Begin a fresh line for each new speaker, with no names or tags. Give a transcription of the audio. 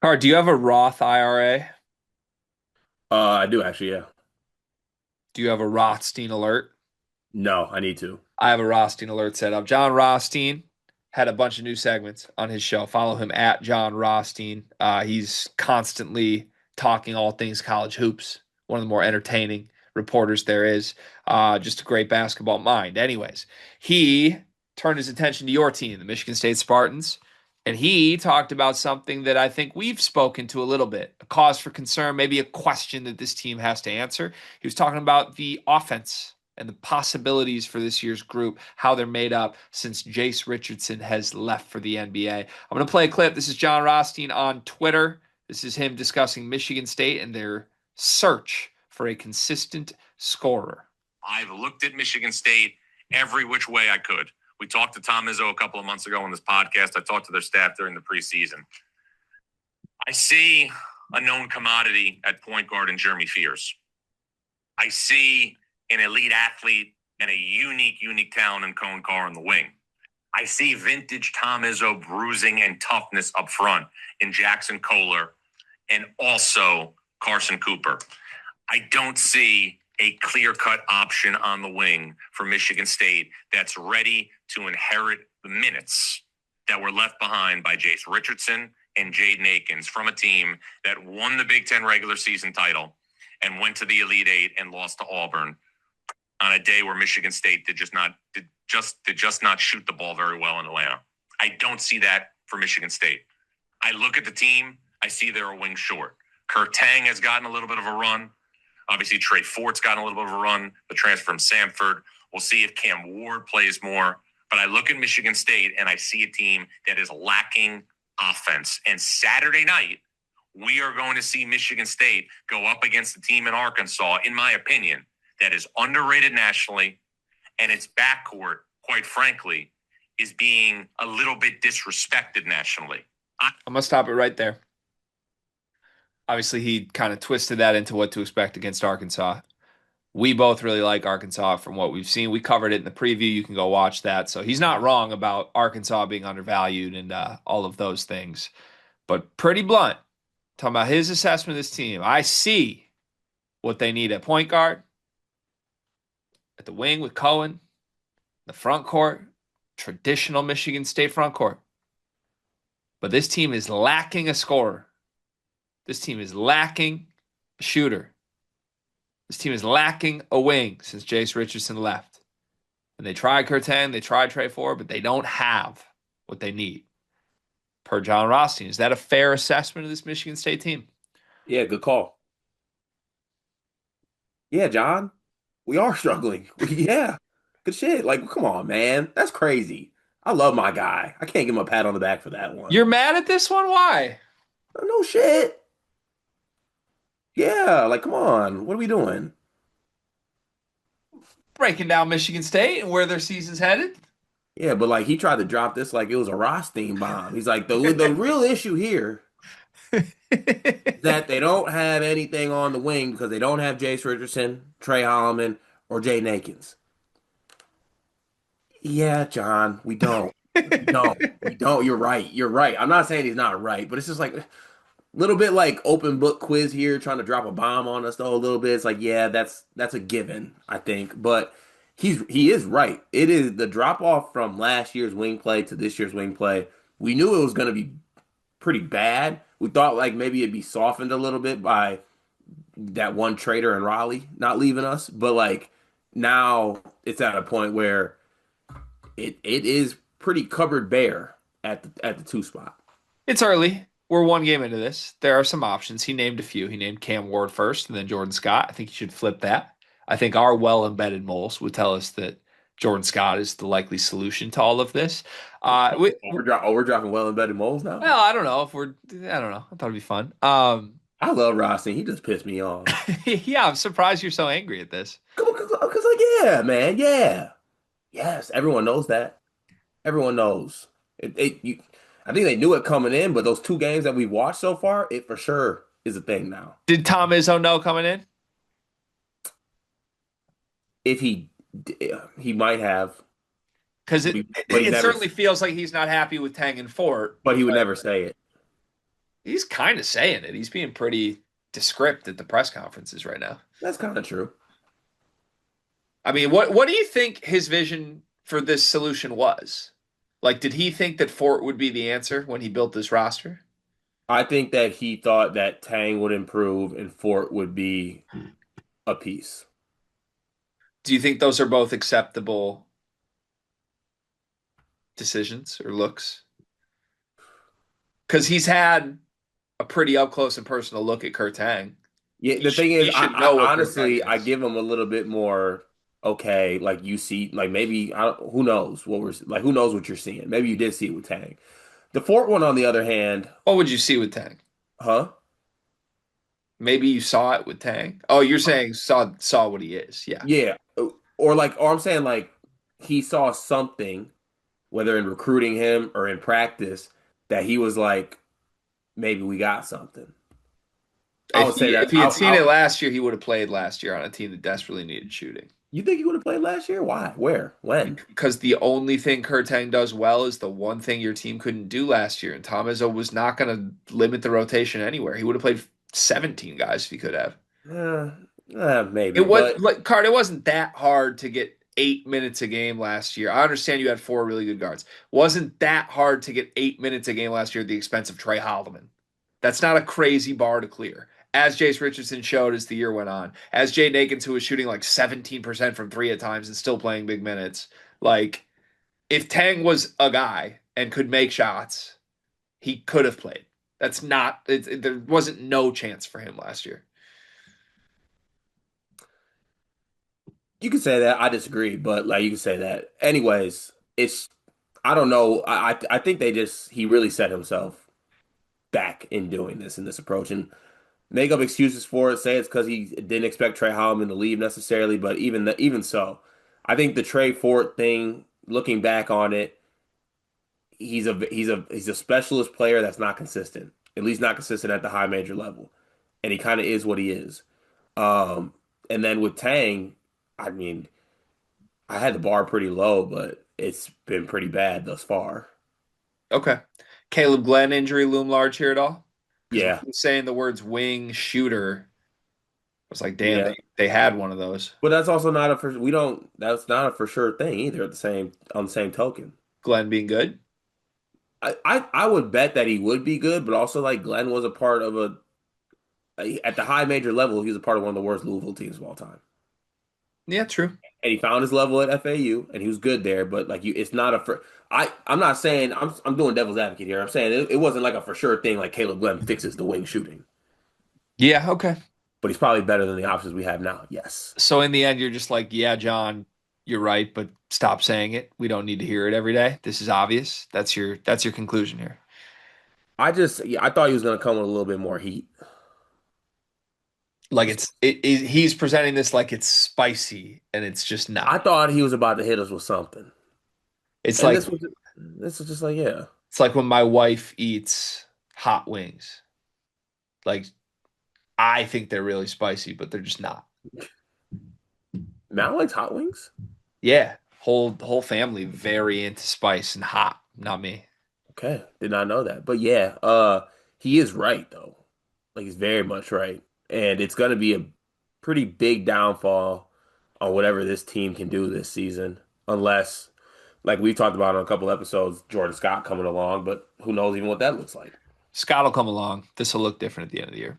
Card, do you have a Roth IRA?
I do actually, yeah.
Do you have a Rothstein alert?
No, I need to.
I have a Rothstein alert set up. Jon Rothstein had a bunch of new segments on his show. Follow him at Jon Rothstein. He's constantly talking all things college hoops. One of the more entertaining reporters there is. Just a great basketball mind. Anyways, he turned his attention to your team, the Michigan State Spartans, and he talked about something that I think we've spoken to a little bit, a cause for concern, maybe a question that this team has to answer. He was talking about the offense and the possibilities for this year's group, how they're made up since Jase Richardson has left for the NBA. I'm going to play a clip. This is Jon Rothstein on Twitter. This is him discussing Michigan State and their search for a consistent scorer.
I've looked at Michigan State every which way I could. We talked to Tom Izzo a couple of months ago on this podcast. I talked to their staff during the preseason. I see a known commodity at point guard in Jeremy Fears. I see an elite athlete and a unique talent in Cone Carr on the wing. I see vintage Tom Izzo bruising and toughness up front in Jackson Kohler and also Carson Cooper. I don't see a clear-cut option on the wing for Michigan State that's ready to inherit the minutes that were left behind by Jase Richardson and Jaden Akins from a team that won the Big Ten regular season title and went to the Elite Eight and lost to Auburn on a day where Michigan State did just not shoot the ball very well in Atlanta. I don't see that for Michigan State. I look at the team, I see they're a wing short. Kurt Tang has gotten a little bit of a run. Obviously, Trey Fort's gotten a little bit of a run, the transfer from Samford. We'll see if Cam Ward plays more. But I look at Michigan State and I see a team that is lacking offense. And Saturday night, we are going to see Michigan State go up against a team in Arkansas, in my opinion, that is underrated nationally, and its backcourt, quite frankly, is being a little bit disrespected nationally.
I'm going to stop it right there. Obviously, he kind of twisted that into what to expect against Arkansas. We both really like Arkansas from what we've seen. We covered it in the preview. You can go watch that. So he's not wrong about Arkansas being undervalued and all of those things. But pretty blunt, talking about his assessment of this team. I see what they need at point guard, at the wing with Cohen, the front court, traditional Michigan State front court. But this team is lacking a scorer. This team is lacking a shooter. This team is lacking a wing since Jase Richardson left. And they tried Curtin, they tried Trey Ford, but they don't have what they need. Per Jon Rothstein, is that a fair assessment of this Michigan State team?
Yeah, good call. Yeah, John, we are struggling. Yeah, good shit. Like, come on, man. That's crazy. I love my guy. I can't give him a pat on the back for that one.
You're mad at this one? Why?
No shit. Yeah, like, come on. What are we doing?
Breaking down Michigan State and where their season's headed.
Yeah, but like he tried to drop this like it was a Rothstein bomb. He's like the real issue here is that they don't have anything on the wing because they don't have Jase Richardson, Trey Holloman, or Jaden Akins. Yeah, John, we don't. We don't. We don't. You're right. You're right. I'm not saying he's not right, but it's just like a little bit like open book quiz here, trying to drop a bomb on us though a little bit. It's like, yeah, that's a given, I think. But he is right. It is the drop off from last year's wing play to this year's wing play. We knew it was going to be pretty bad. We thought like maybe it'd be softened a little bit by that one trader in Raleigh not leaving us, but like now it's at a point where it is pretty cupboard bare at the two spot.
It's early. We're one game into this. There are some options. He named a few. He named Cam Ward first and then Jordan Scott. I think he should flip that. I think our well embedded moles would tell us that Jordan Scott is the likely solution to all of this.
We're dropping well embedded moles now.
Well, I don't know if we're, I don't know. I thought it'd be fun.
I love Rostin. He just pissed me off.
Yeah, I'm surprised you're so angry at this.
Because like, yeah, man, yeah. Yes, everyone knows that. Everyone knows. I think they knew it coming in, but those two games that we watched so far, it for sure is a thing now.
Did Tom Izzo know coming in?
If he might have,
Because
but
it,
but he
it
never,
certainly feels like he's not happy with Tang and Fort.
but he would never say it.
He's kind of saying it. He's being pretty descriptive at the press conferences right now.
That's kind of true.
I mean, what do you think his vision for this solution was? Like, did he think that Fort would be the answer when he built this roster?
I think that he thought that Tang would improve and Fort would be a piece.
Do you think those are both acceptable decisions or looks? Because he's had a pretty up close and personal look at Kurt Tang.
Yeah, the thing
He
is,
should know
I
what Kurt Tang
honestly I
is.
give him a little bit more. Okay, like you see, like maybe who knows what we're like. Who knows what you're seeing? Maybe you did see it with Tang. The Fort one, on the other hand,
What would you see with Tang?
huh?
Maybe you saw it with Tang. Oh, you're saying saw what he is. Yeah.
Yeah, or I'm saying like he saw something, whether in recruiting him or in practice, that he was like, maybe we got something. I would say
If
that.
he had seen it last year, he would have played last year on a team that desperately needed shooting.
You think he would have played last year? Why? Where? When?
Because the only thing Kurt Tang does well is the one thing your team couldn't do last year, and Tom Izzo was not going to limit the rotation anywhere. He would have played 17 guys if he could have.
Uh, maybe,
It was
but
like Card. It wasn't that hard to get 8 minutes a game last year. I understand you had four really good guards. Wasn't that hard to get 8 minutes a game last year at the expense of Trey Haldeman. That's not a crazy bar to clear. As Jase Richardson showed as the year went on, as Jay Nakins, who was shooting like 17% from three at times and still playing big minutes, like if Tang was a guy and could make shots, he could have played. That's not. There wasn't no chance for him last year.
you could say that. I disagree, but like you could say that. Anyways, it's I don't know. I think he really set himself back in doing this in this approach and make up excuses for it. Say it's because he didn't expect Trey Holloman to leave necessarily, but even so, I think the Trey Fort thing. Looking back on it, he's a specialist player that's not consistent. At least not consistent at the high major level, and he kind of is what he is. Um, and then with Tang, I mean, I had the bar pretty low, but it's been pretty bad thus far.
Okay. Caleb Glenn injury loom large here at all? Because when
Yeah,
he was saying the words wing shooter, I was like, damn,
yeah.
they had one of those.
But that's also not a for we don't that's not a for sure thing either at the same on the same token.
Glenn being good.
I would bet that he would be good, but also like Glenn was a part of at the high major level, he was a part of one of the worst Louisville teams of all time.
Yeah, true.
And he found his level at FAU and he was good there, but like it's not a for I'm not saying I'm doing devil's advocate here. I'm saying it wasn't like a for sure thing like Caleb Glenn fixes the wing shooting.
Yeah, okay.
But he's probably better than the options we have now. Yes.
So in the end, you're just like, yeah, John, you're right, but stop saying it. We don't need to hear it every day. This is obvious. That's your conclusion here.
I thought he was gonna come with a little bit more heat.
Like he's presenting this like it's spicy, and it's just
I
not.
thought he was about to hit us with something.
It's
And
like
this was just like, yeah.
it's like when my wife eats hot wings. Like I think they're really spicy, but they're just not.
Matt likes hot wings?
Yeah, whole family very into spice and hot. Not me.
Okay. Did not know that. But yeah, he is right though. Like he's very much right. And it's gonna be a pretty big downfall on whatever this team can do this season. Unless, like we talked about on a couple episodes, Jordan Scott coming along, but who knows even what that looks like.
Scott will come along. This will look different at the end of the year.